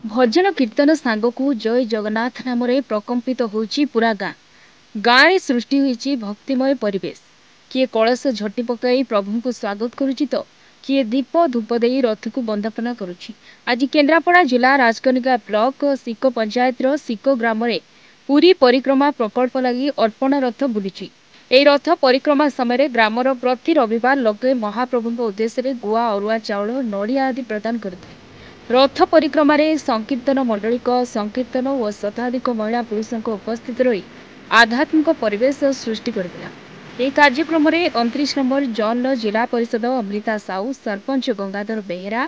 भजन कीर्तन सांगकू जय जगन्नाथ नाम प्रकंपित होची पूरा गाँ गाँव सृष्टि होईची भक्तिमय परिवेश। किए कलश झटी पकाई प्रभु को स्वागत करुची तो किए दीप धूप दे रथ को वंदना करुची। आज केन्द्रापड़ा जिला राजकनिका ब्लॉक सिको पंचायत सिको ग्राम पुरी परिक्रमा प्रकल्प लगी अर्पण रथ बुली। এই रथ परिक्रमा समय ग्रामर प्रति रविवार लोके महाप्रभु उद्देश्य गुआ अरुआ चाउल नड़िया आदि प्रदान करते। रथ परिक्रमा संकीर्तन मंडलिक संकीर्तन और शताधिक महिला पुरुषों उपस्थित रही आध्यात्मिक परिवेश सृष्टि करथिला। ଏହି କାର୍ଯ୍ୟକ୍ରମରେ 29 ନମ୍ବର ଜୋନ୍ର ଜିଲ୍ଲା ପରିଷଦ ଅମୃତା ସାହୁ, ସରପଞ୍ଚ ଗଙ୍ଗାଧର ବେହେରା,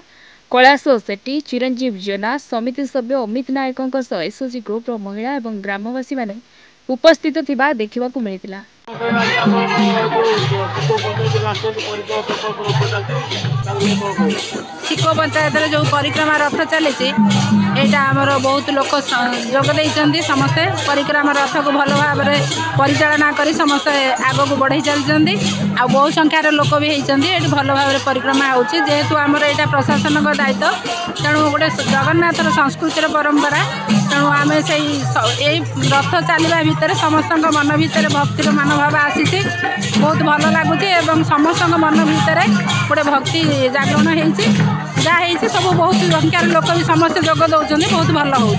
କୈଳାସ ସେଠୀ, ଚିରଞ୍ଜୀବ ଜେନା, ସମିତି ସଭ୍ୟ ଅମିତ ନାୟକଙ୍କ ସହ ଏସଓଜି ଗ୍ରୁପର ମହିଳା ଏବଂ ଗ୍ରାମବାସୀମାନେ ଉପସ୍ଥିତ ଥିବା ଦେଖିବାକୁ ମିଳିଥିଲା। सिको पंचायत जो परिक्रमा रथ चली यहाँ आमर बहुत लोक जोगदे समस्ते परिक्रमा रथ को भल भाव में परिचालना कर समस्ते आग को बढ़ई चलती आ बहु संख्यार लोक भी होती भल भाव में परिक्रमा होेतु आमर यहाँ प्रशासन का दायित्व तेणु गोटे जगन्नाथ संस्कृतिर परंपरा तेणु आम से रथ चलवा भितर समस्त मन भितर भक्तिर मनोभाव आसी बहुत भल लगुच समस्त मन भितर गोटे भक्ति जागरण होती जहाँ सब बहुत संख्यार लोक भी समस्ते जोग दौरान बहुत भल हो।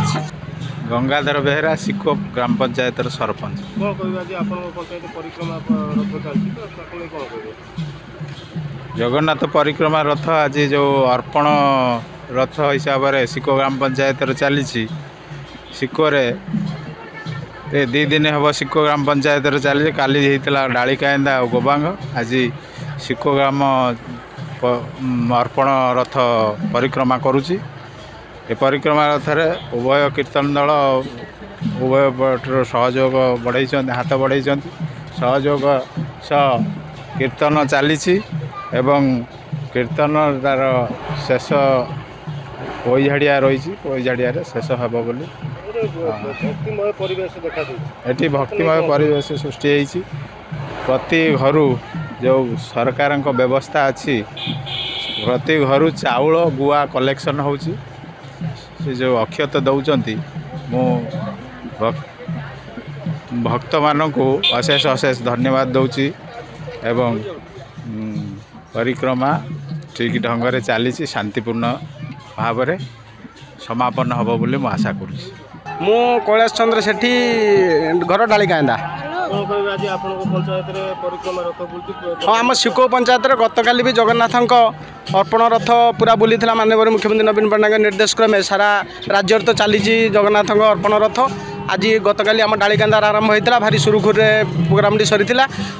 गंगाधर बेहेरा सिको ग्राम पंचायत सरपंच। जगन्नाथ परिक्रमा रथ आज जो अर्पण रथ हिसाब से सिको ग्राम पंचायत चली सिकोरे 2 दिन हम सिको ग्राम पंचायत चली काली होता डाली कायंदा और गोबांग आज सिको ग्राम अर्पण रथ परिक्रमा करुची। ए परिक्रमा रथ उभय कीर्तन दल उभय पटर सहयोग बढ़ाई हाथ बढ़ाई सहयोग सह कीर्तन चली कीर्तन तार शेष पोईझाड़िया रही पोईझाड़िया शेष हे बोली ये भक्तिमय परिवेश सृष्टि होती। प्रति घर जो सरकार व्यवस्था अच्छी प्रति घर चाउल गुआ कलेक्शन होची से जो अक्षत दौरान मु भक्त मानक अशेष अशेष धन्यवाद दूची एवं परिक्रमा ठीक ढंग से चली शांतिपूर्ण भाव में समापन हम बोली मु आशा करुँच। मु कैलाश चंद्र सेठी घर डाली कायंदा। हाँ आम सिको पंचायत गतकाली भी जगन्नाथ अर्पण रथ पूरा बुली माननीय मुख्यमंत्री नवीन पट्टनायक निर्देश क्रमे सारा राज्य तो चली जगन्नाथ अर्पण रथ आज गतकाली आम डालीकांदार आरंभ होता भारी सुरुखुर प्रोग्राम सरी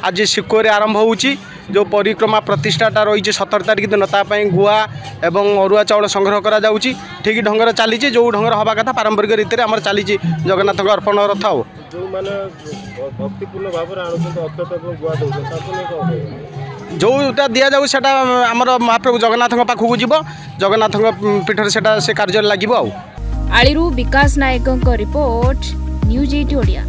आज सिको आरंभ होची जो परिक्रमा प्रतिष्ठाटा रही 17 तारीख दिन तापाई गुआ एवं अरुआ चाउल संग्रह करा जाउची ठीक ढंग से चली जो ढंग हवा कथा पारंपरिक रीति में आम चली जगन्नाथ अर्पण रथ जोटा दि जाऊँ आमर महाप्रभु जगन्नाथ पाखक जीव जगन्नाथ पीठ से कार्य लगे। आलिरू विकास नायक रिपोर्ट न्यूज 8 ओडिया।